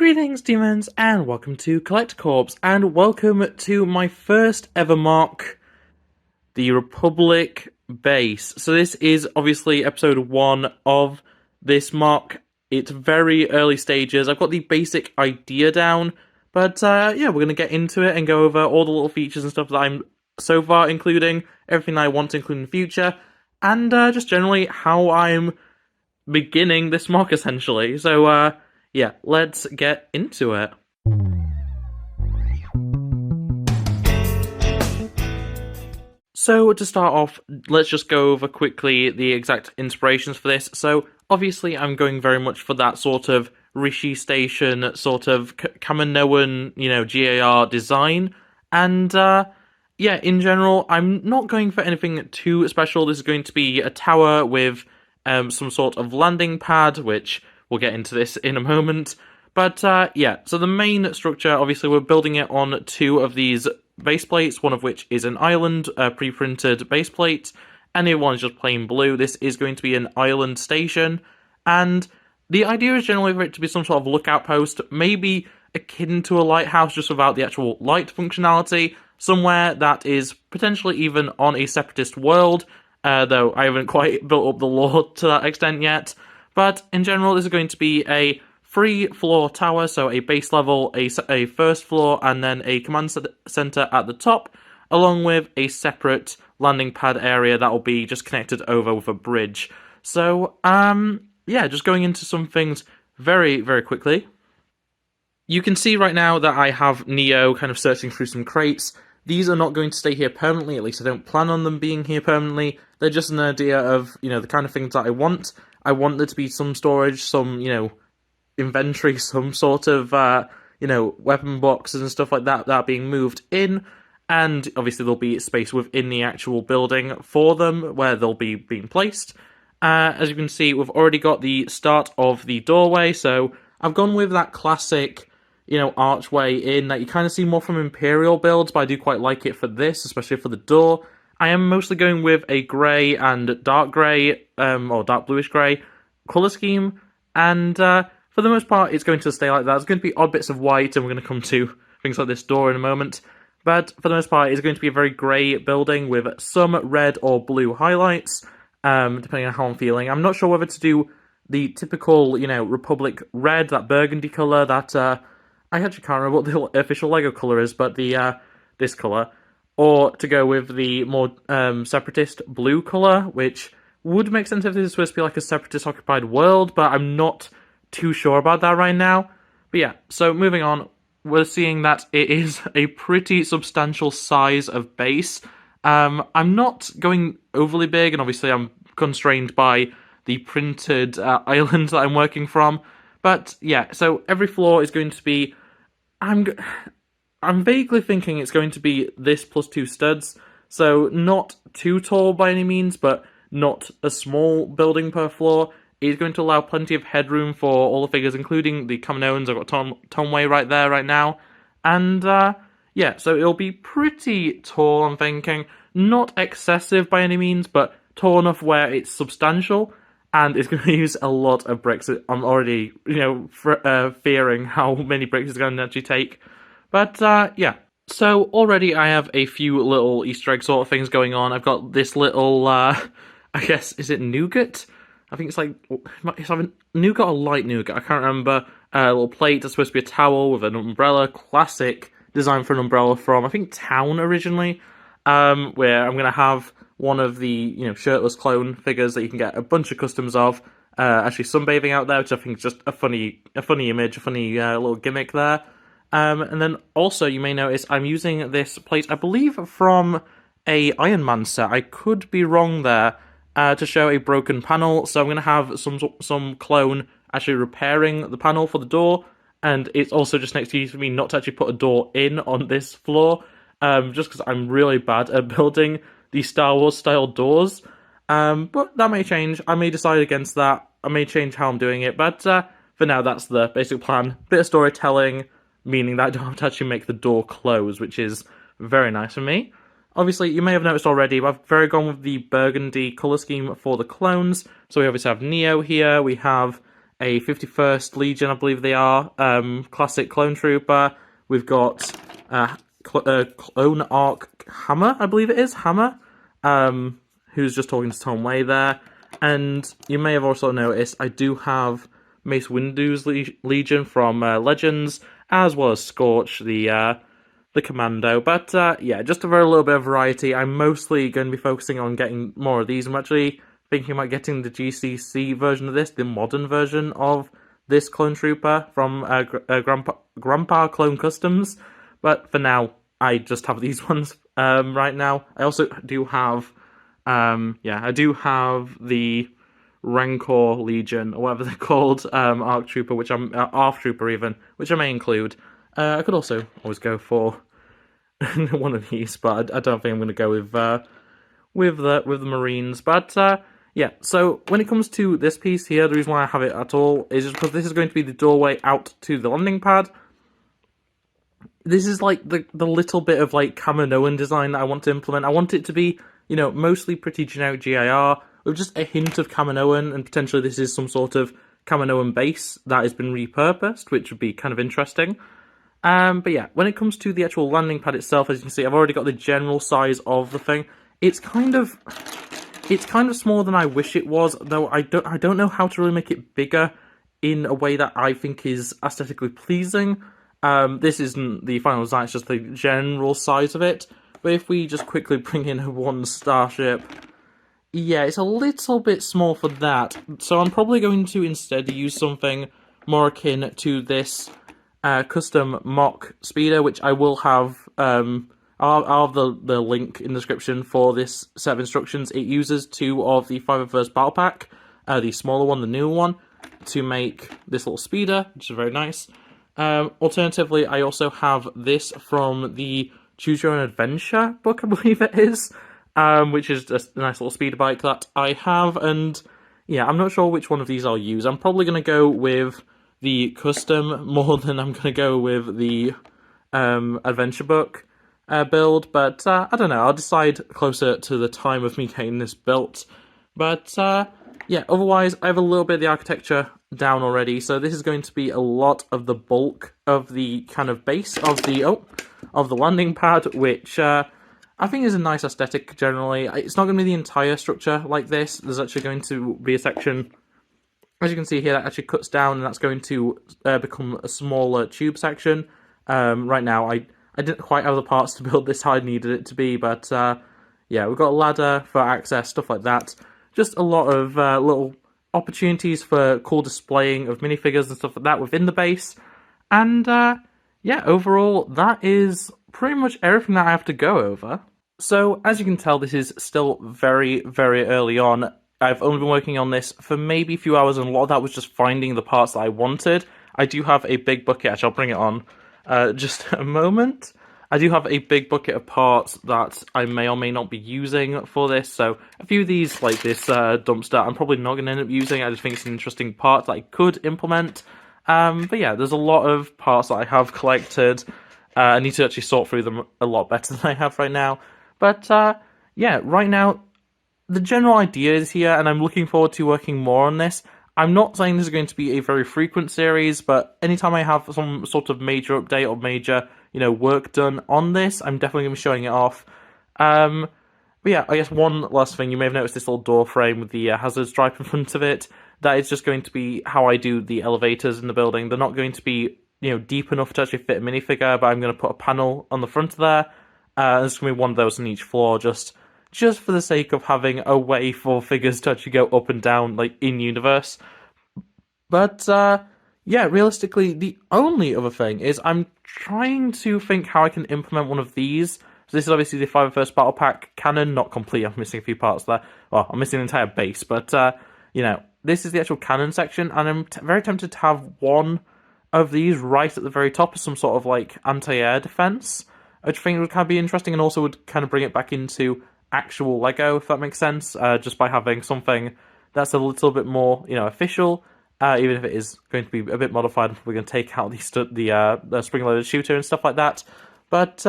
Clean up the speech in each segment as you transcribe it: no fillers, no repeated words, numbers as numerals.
Greetings, demons, and welcome to Collect Corps, and welcome to my first ever MOC, the Republic base. So this is obviously episode 1 of this MOC. It's very early stages. I've got the basic idea down, but yeah, we're going to get into it and go over all the little features and stuff that I'm so far including, everything that I want to include in the future, and just generally how I'm beginning this MOC essentially. So yeah, let's get into it. So to start off, let's just go over quickly the exact inspirations for this. So obviously I'm going very much for that sort of Rishi Station, sort of Kaminoan, GAR design. And yeah, in general, I'm not going for anything too special. This is going to be a tower with some sort of landing pad, which we'll get into this in a moment. But yeah, so the main structure, obviously we're building it on 2 of these base plates, one of which is an island pre-printed base plate, and the other one is just plain blue. This is going to be an island station, and the idea is generally for it to be some sort of lookout post, maybe akin to a lighthouse, just without the actual light functionality, somewhere that is potentially even on a separatist world, though I haven't quite built up the lore to that extent yet. But in general, this is going to be a 3-floor tower, so a base level, a first floor, and then a command center at the top, along with a separate landing pad area that will be just connected over with a bridge. So, yeah, just going into some things very, very quickly. You can see right now that I have Neo kind of searching through some crates. These are not going to stay here permanently, at least I don't plan on them being here permanently. They're just an idea of, the kind of things that I want. I want there to be some storage, some, inventory, some sort of, weapon boxes and stuff like that are being moved in. And obviously there'll be space within the actual building for them where they'll be being placed. As you can see, we've already got the start of the doorway, so I've gone with that classic, archway in that you kind of see more from Imperial builds, but I do quite like it for this, especially for the door. I am mostly going with a grey and dark grey, or dark bluish grey colour scheme, and for the most part it's going to stay like that. There's going to be odd bits of white, and we're going to come to things like this door in a moment, but for the most part it's going to be a very grey building with some red or blue highlights, depending on how I'm feeling. I'm not sure whether to do the typical, Republic red, that burgundy colour that, I actually can't remember what the official LEGO colour is, but the, this colour, or to go with the more separatist blue colour, which would make sense if this is supposed to be like a separatist-occupied world, but I'm not too sure about that right now. But yeah, so moving on, we're seeing that it is a pretty substantial size of base. I'm not going overly big, and obviously I'm constrained by the printed island that I'm working from. But yeah, so every floor is going to be... I'm vaguely thinking it's going to be this plus 2 studs, so not too tall by any means, but not a small building per floor. It's going to allow plenty of headroom for all the figures, including the Kaminoans. I've got Tomway right there right now, and yeah, so it'll be pretty tall, I'm thinking. Not excessive by any means, but tall enough where it's substantial, and it's going to use a lot of bricks. I'm already, fearing how many bricks it's going to actually take. But, yeah. So, already I have a few little Easter egg sort of things going on. I've got this little, I guess, is it nougat? I think it's like, it's either nougat or light nougat, I can't remember. A little plate that's supposed to be a towel with an umbrella. Classic design for an umbrella from, I think, Town originally. Where I'm going to have one of the, shirtless clone figures that you can get a bunch of customs of, actually sunbathing out there, which I think is just a funny image, a funny little gimmick there. And then also you may notice I'm using this plate, I believe from a Iron Man set. I could be wrong there, to show a broken panel. So I'm going to have some clone actually repairing the panel for the door, and it's also just an excuse for me not to actually put a door in on this floor, just because I'm really bad at building these Star Wars style doors. But that may change. I may decide against that. I may change how I'm doing it, but for now that's the basic plan. Bit of storytelling, meaning that I don't have to actually make the door close, which is very nice for me. Obviously, you may have noticed already, but I've very gone with the burgundy colour scheme for the clones. So we obviously have Neo here, we have a 51st Legion, I believe they are, classic clone trooper. We've got Clone Arc Hammer, I believe it is, Hammer, who's just talking to Tom Way there. And you may have also noticed I do have Mace Windu's Legion from Legends, as well as Scorch, the Commando. But yeah, just a very little bit of variety. I'm mostly going to be focusing on getting more of these. I'm actually thinking about getting the GCC version of this, the modern version of this Clone Trooper from Grandpa Clone Customs. But for now, I just have these ones right now. I also do have, I do have the Rancor Legion, or whatever they're called, Arc Trooper, which I'm Arc Trooper even, which I may include. I could also always go for one of these, but I don't think I'm going to go with the Marines. But yeah, so when it comes to this piece here, the reason why I have it at all is just because this is going to be the doorway out to the landing pad. This is like the little bit of like Kaminoan design that I want to implement. I want it to be, you know, mostly pretty generic GIR, with just a hint of Kaminoan, and potentially this is some sort of Kaminoan base that has been repurposed, which would be kind of interesting. But yeah, when it comes to the actual landing pad itself, as you can see, I've already got the general size of the thing. It's kind of smaller than I wish it was, though I don't know how to really make it bigger in a way that I think is aesthetically pleasing. This isn't the final design, it's just the general size of it. But if we just quickly bring in one starship, yeah, it's a little bit small for that. So I'm probably going to instead use something more akin to this custom MOC speeder, which I will have. I'll have the link in the description for this set of instructions. It uses 2 of the 501st Battle Pack, the smaller one, the newer one, to make this little speeder, which is very nice. Alternatively, I also have this from the Choose Your Own Adventure book, I believe it is, which is just a nice little speeder bike that I have. And yeah, I'm not sure which one of these I'll use. I'm probably going to go with the custom more than I'm going to go with the adventure book build, but I don't know, I'll decide closer to the time of me getting this built. But yeah, otherwise I have a little bit of the architecture down already, so this is going to be a lot of the bulk of the kind of base of the landing pad, which I think is a nice aesthetic generally. It's not going to be the entire structure like this. There's actually going to be a section, as you can see here, that actually cuts down, and that's going to become a smaller tube section. Right now, I didn't quite have the parts to build this how I needed it to be, but yeah, we've got a ladder for access, stuff like that. Just a lot of little opportunities for cool displaying of minifigures and stuff like that within the base. And yeah, overall, that is pretty much everything that I have to go over. So, as you can tell, this is still very, very early on. I've only been working on this for maybe a few hours, and a lot of that was just finding the parts that I wanted. I do have a big bucket, actually, I'll bring it on just a moment. I do have a big bucket of parts that I may or may not be using for this, so a few of these, like this dumpster, I'm probably not going to end up using. I just think it's an interesting part that I could implement. But yeah, there's a lot of parts that I have collected. I need to actually sort through them a lot better than I have right now. But yeah, right now, the general idea is here, and I'm looking forward to working more on this. I'm not saying this is going to be a very frequent series, but anytime I have some sort of major update or major, you know, work done on this, I'm definitely going to be showing it off. But yeah, I guess one last thing, you may have noticed this little door frame with the hazard stripe in front of it. That is just going to be how I do the elevators in the building. They're not going to be, you know, deep enough to actually fit a minifigure, but I'm going to put a panel on the front of there. There's going to be one of those on each floor, just for the sake of having a way for figures to actually go up and down, like, in-universe. But, yeah, realistically, the only other thing is I'm trying to think how I can implement one of these. So this is obviously the 501st Battle Pack cannon, not complete, I'm missing a few parts there. Well, I'm missing the entire base, but, you know, this is the actual cannon section, and I'm very tempted to have one of these right at the very top as some sort of, like, anti-air defense, which I think would kind of be interesting, and also would kind of bring it back into actual Lego, if that makes sense, just by having something that's a little bit more, you know, official, even if it is going to be a bit modified. We're going to take out the spring-loaded shooter and stuff like that. But,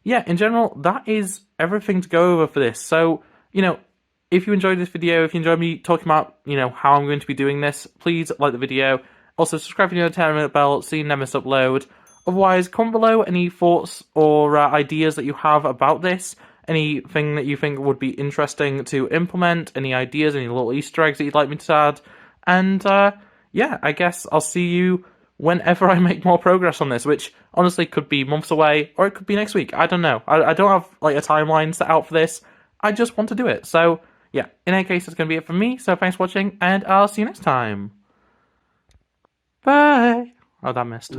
yeah, in general, that is everything to go over for this. So, you know, if you enjoyed this video, if you enjoyed me talking about, how I'm going to be doing this, please like the video. Also, subscribe if you know the 10-minute bell so you never miss upload. Otherwise, comment below any thoughts or ideas that you have about this. Anything that you think would be interesting to implement, any ideas, any little Easter eggs that you'd like me to add. And, yeah, I guess I'll see you whenever I make more progress on this, which honestly could be months away, or it could be next week. I don't know. I don't have, a timeline set out for this. I just want to do it. So, yeah, in any case, that's going to be it from me. So, thanks for watching, and I'll see you next time. Bye! Oh, that missed.